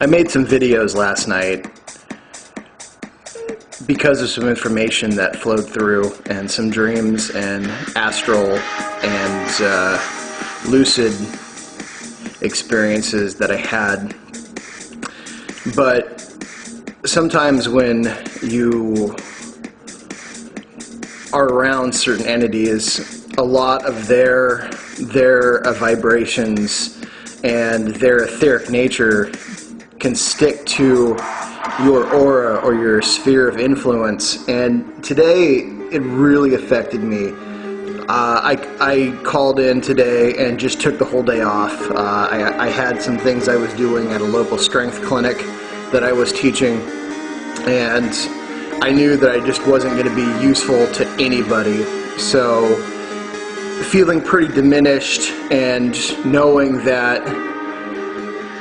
I made some videos last night because of some information that flowed through and some dreams and astral and lucid experiences that I had. But sometimes when you are around certain entities, a lot of their vibrations and their etheric nature can stick to your aura or your sphere of influence. And today it really affected me. I called in today and just took the whole day off. I had some things I was doing at a local strength clinic that I was teaching, and I knew that I just wasn't going to be useful to anybody. So feeling pretty diminished and knowing that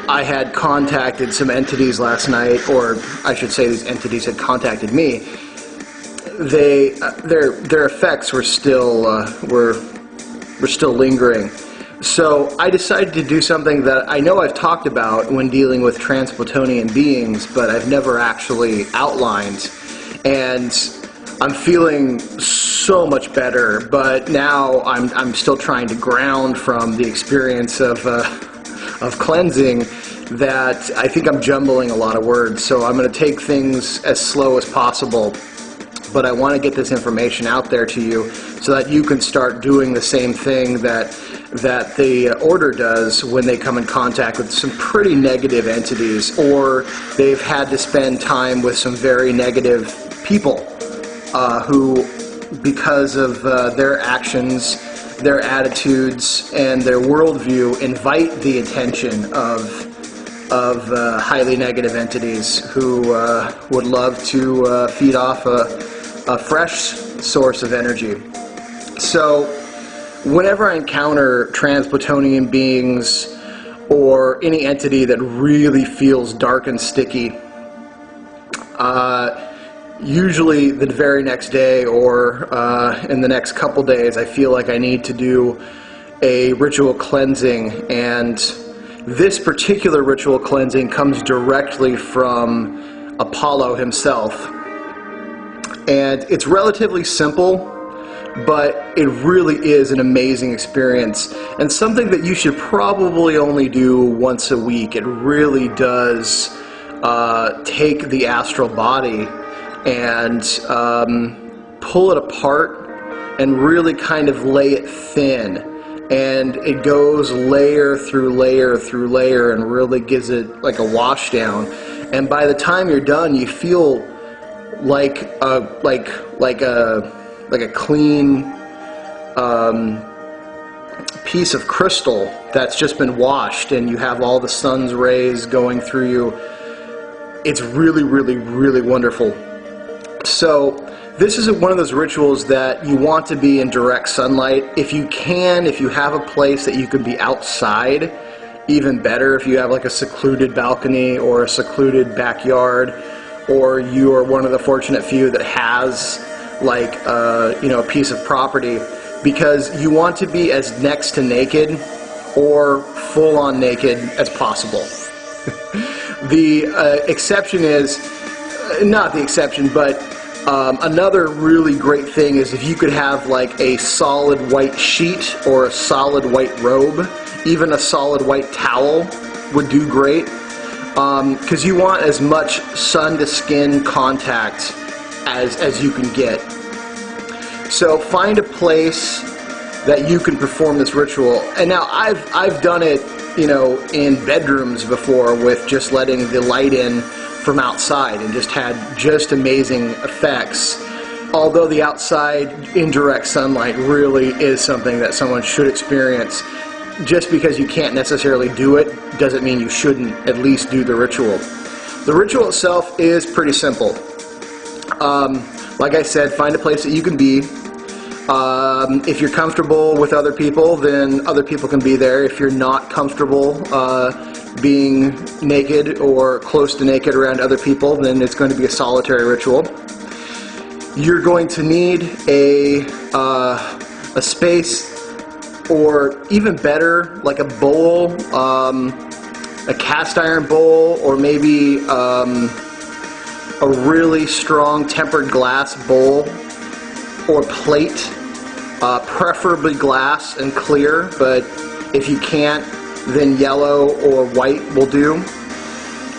I had contacted some entities last night, or I should say these entities had contacted me, their effects were still lingering. So I decided to do something that I know I've talked about when dealing with Transplatonian beings, but I've never actually outlined. And I'm feeling so much better, but now I'm still trying to ground from the experience of cleansing, that I think I'm jumbling a lot of words. So I'm going to take things as slow as possible, but I want to get this information out there to you so that you can start doing the same thing that the order does when they come in contact with some pretty negative entities, or they've had to spend time with some very negative people who, because of their actions, their attitudes, and their worldview, invite the attention of highly negative entities who would love to feed off a fresh source of energy. So whenever I encounter Transplatonian beings or any entity that really feels dark and sticky, usually the very next day or in the next couple days, I feel like I need to do a ritual cleansing. And this particular ritual cleansing comes directly from Apollo himself. And it's relatively simple, but it really is an amazing experience, and something that you should probably only do once a week. It really does take the astral body and pull it apart and really kind of lay it thin, and it goes layer through layer through layer and really gives it like a wash down. And by the time you're done, you feel like a clean piece of crystal that's just been washed, and you have all the sun's rays going through you. It's really, really, really wonderful. So this is one of those rituals that you want to be in direct sunlight. If you can, if you have a place that you could be outside, even better. If you have like a secluded balcony or a secluded backyard, or you are one of the fortunate few that has like a piece of property, because you want to be as next to naked or full-on naked as possible. The exception is, not the exception, but another really great thing is if you could have like a solid white sheet or a solid white robe. Even a solid white towel would do great, because you want as much sun to skin contact as you can get. So find a place that you can perform this ritual. And now I've done it, in bedrooms before, with just letting the light in from outside, and just had just amazing effects. Although the outside indirect sunlight really is something that someone should experience. Just because you can't necessarily do it doesn't mean you shouldn't at least do the ritual. The ritual itself is pretty simple. Like I said, find a place that you can be. If you're comfortable with other people, then other people can be there. If you're not comfortable being naked or close to naked around other people, then it's going to be a solitary ritual. You're going to need a space, or even better, like a bowl a cast iron bowl, or maybe a really strong tempered glass bowl or plate, preferably glass and clear, but if you can't, then yellow or white will do.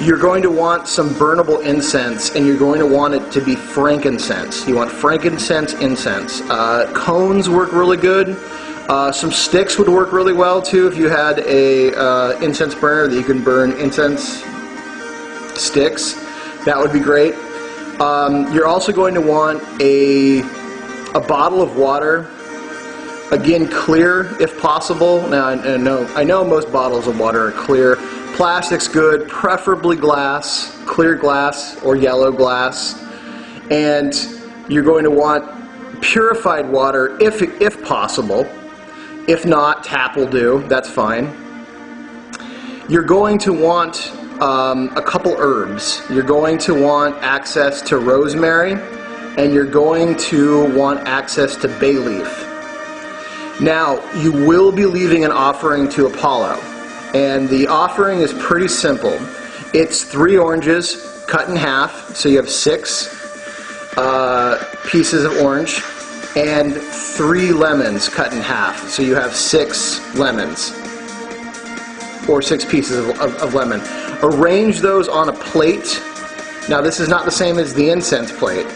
You're going to want some burnable incense, and you're going to want it to be frankincense. You want frankincense incense. Cones work really good. Some sticks would work really well too if you had a incense burner that you can burn incense sticks. That would be great. You're also going to want a bottle of water. Again, clear if possible. Now I know most bottles of water are clear. Plastic's good, preferably glass, clear glass or yellow glass. And you're going to want purified water if possible. If not, tap will do, that's fine. You're going to want a couple herbs. You're going to want access to rosemary, and you're going to want access to bay leaf. Now, you will be leaving an offering to Apollo. And the offering is pretty simple. It's 3 oranges cut in half, so you have 6 pieces of orange, and 3 lemons cut in half, so you have 6 lemons, or 6 pieces of lemon. Arrange those on a plate. Now this is not the same as the incense plate,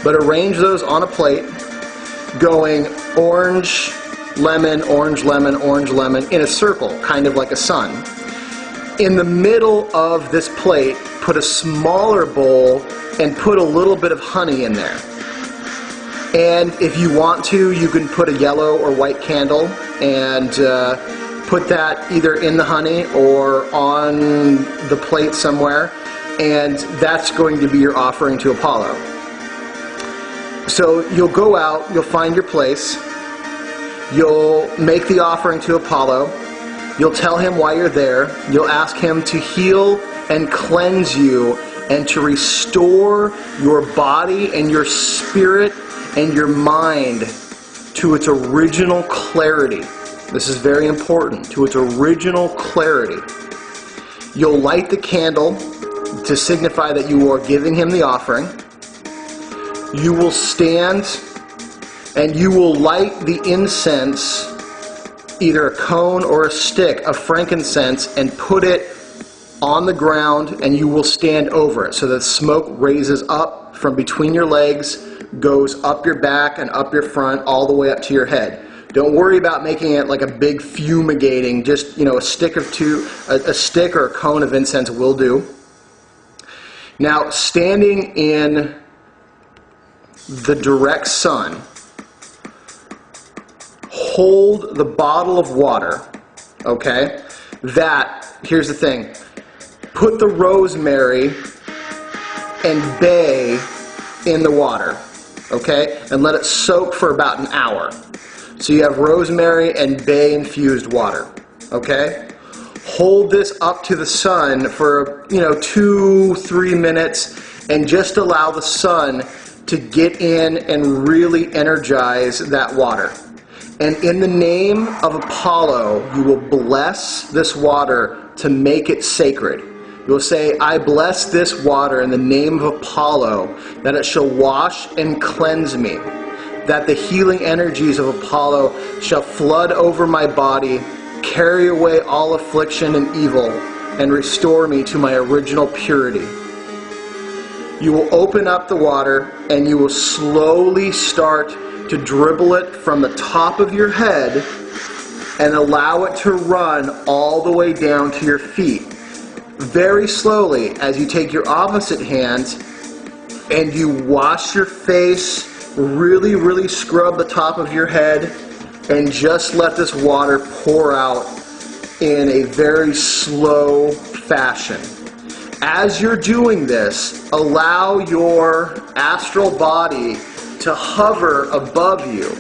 but arrange those on a plate, going orange, lemon, orange, lemon, orange, lemon, in a circle, kind of like a sun. In the middle of this plate, put a smaller bowl and put a little bit of honey in there. And if you want to, you can put a yellow or white candle and put that either in the honey or on the plate somewhere, and that's going to be your offering to Apollo. So you'll go out, you'll find your place, you'll make the offering to Apollo, you'll tell him why you're there, you'll ask him to heal and cleanse you and to restore your body and your spirit and your mind to its original clarity. This is very important, to its original clarity. You'll light the candle to signify that you are giving him the offering. You will stand and you will light the incense, either a cone or a stick of frankincense, and put it on the ground, and you will stand over it so that smoke raises up from between your legs, goes up your back and up your front, all the way up to your head. Don't worry about making it like a big fumigating, just, a stick or a cone of incense will do. Now, standing in the direct sun, hold the bottle of water, okay? Here's the thing, put the rosemary and bay in the water, okay? And let it soak for about an hour. So you have rosemary and bay infused water, okay? Hold this up to the sun for, 2-3 minutes, and just allow the sun to get in and really energize that water. And in the name of Apollo, you will bless this water to make it sacred. You will say, I bless this water in the name of Apollo, that it shall wash and cleanse me, that the healing energies of Apollo shall flood over my body, carry away all affliction and evil, and restore me to my original purity. You will open up the water, and you will slowly start to dribble it from the top of your head and allow it to run all the way down to your feet. Very slowly, as you take your opposite hand and you wash your face, really, really scrub the top of your head, and just let this water pour out in a very slow fashion. As you're doing this, allow your astral body to hover above you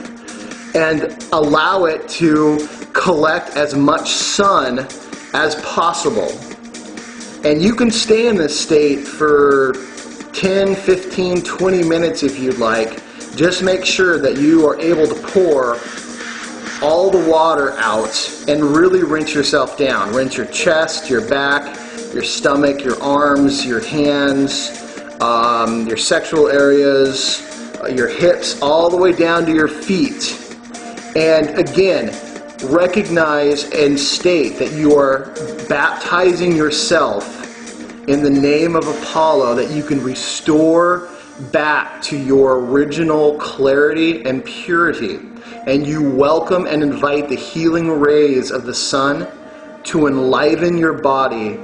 and allow it to collect as much sun as possible. And you can stay in this state for 10, 15, 20 minutes if you'd like. Just make sure that you are able to pour all the water out and really rinse yourself down. Rinse your chest, your back, your stomach, your arms, your hands, your sexual areas, your hips, all the way down to your feet. And again, recognize and state that you are baptizing yourself in the name of Apollo, that you can restore back to your original clarity and purity. And you welcome and invite the healing rays of the sun to enliven your body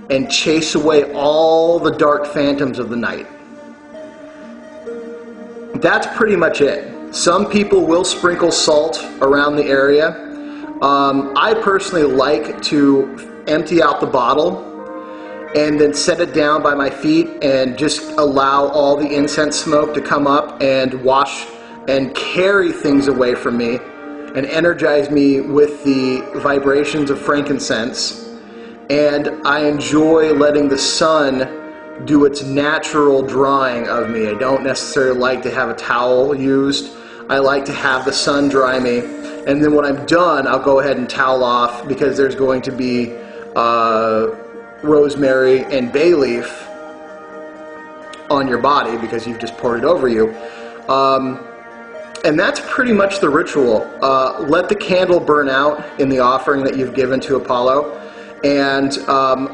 and chase away all the dark phantoms of the night. That's pretty much it. Some people will sprinkle salt around the area. I personally like to empty out the bottle and then set it down by my feet and just allow all the incense smoke to come up and wash and carry things away from me and energize me with the vibrations of frankincense. And I enjoy letting the sun do its natural drying of me. I don't necessarily like to have a towel used. I like to have the sun dry me. And then when I'm done, I'll go ahead and towel off, because there's going to be rosemary and bay leaf on your body because you've just poured it over you. And that's pretty much the ritual. Let the candle burn out in the offering that you've given to Apollo, and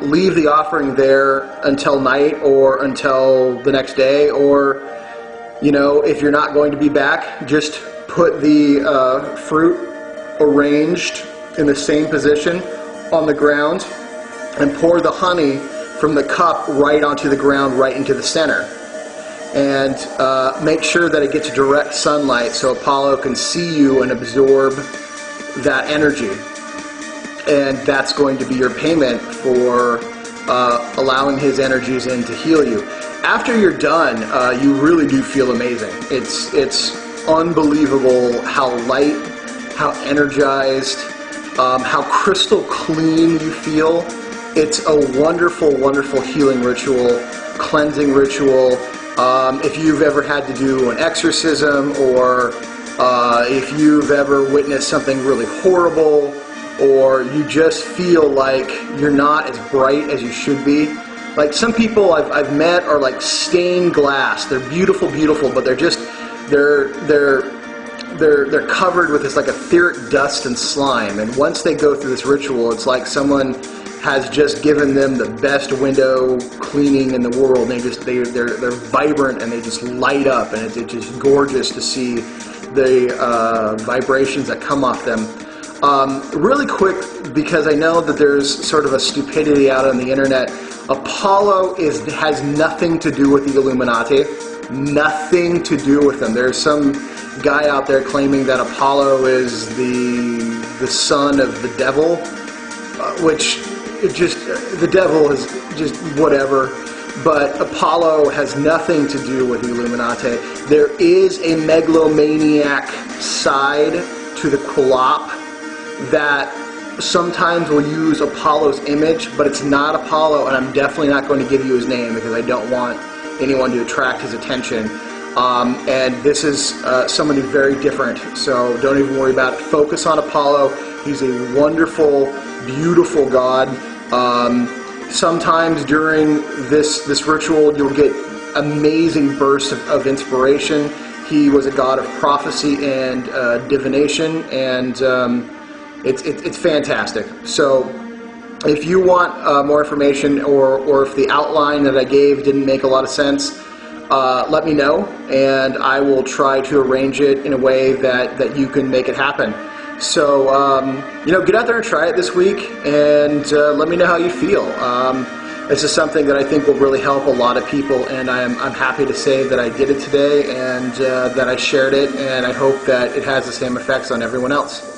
leave the offering there until night or until the next day, or, you know, if you're not going to be back, just put the fruit arranged in the same position on the ground and pour the honey from the cup right onto the ground, right into the center. And make sure that it gets direct sunlight so Apollo can see you and absorb that energy. And that's going to be your payment for allowing his energies in to heal you. After you're done, you really do feel amazing. It's unbelievable how light, how energized, how crystal clean you feel. It's a wonderful, wonderful healing ritual, cleansing ritual. If you've ever had to do an exorcism, or if you've ever witnessed something really horrible, or you just feel like you're not as bright as you should be. Like, some people I've met are like stained glass. They're beautiful, beautiful, but they're just, they're covered with this like etheric dust and slime. And once they go through this ritual, it's like someone has just given them the best window cleaning in the world. And they're vibrant, and they just light up, and it's just gorgeous to see the vibrations that come off them. Really quick, because I know that there's sort of a stupidity out on the internet. Apollo has nothing to do with the Illuminati. Nothing to do with them. There's some guy out there claiming that Apollo is the son of the devil, which the devil is just whatever. But Apollo has nothing to do with the Illuminati. There is a megalomaniac side to the Q.O.O.D. that sometimes will use Apollo's image, but it's not Apollo, and I'm definitely not going to give you his name because I don't want anyone to attract his attention. And this is someone who's very different, so don't even worry about it. Focus on Apollo. He's a wonderful, beautiful god. Sometimes during this ritual, you'll get amazing bursts of inspiration. He was a god of prophecy and divination, and it's fantastic. So if you want more information, or if the outline that I gave didn't make a lot of sense, let me know, and I will try to arrange it in a way that you can make it happen. So, get out there and try it this week, and let me know how you feel. This is something that I think will really help a lot of people, and I'm happy to say that I did it today, and that I shared it, and I hope that it has the same effects on everyone else.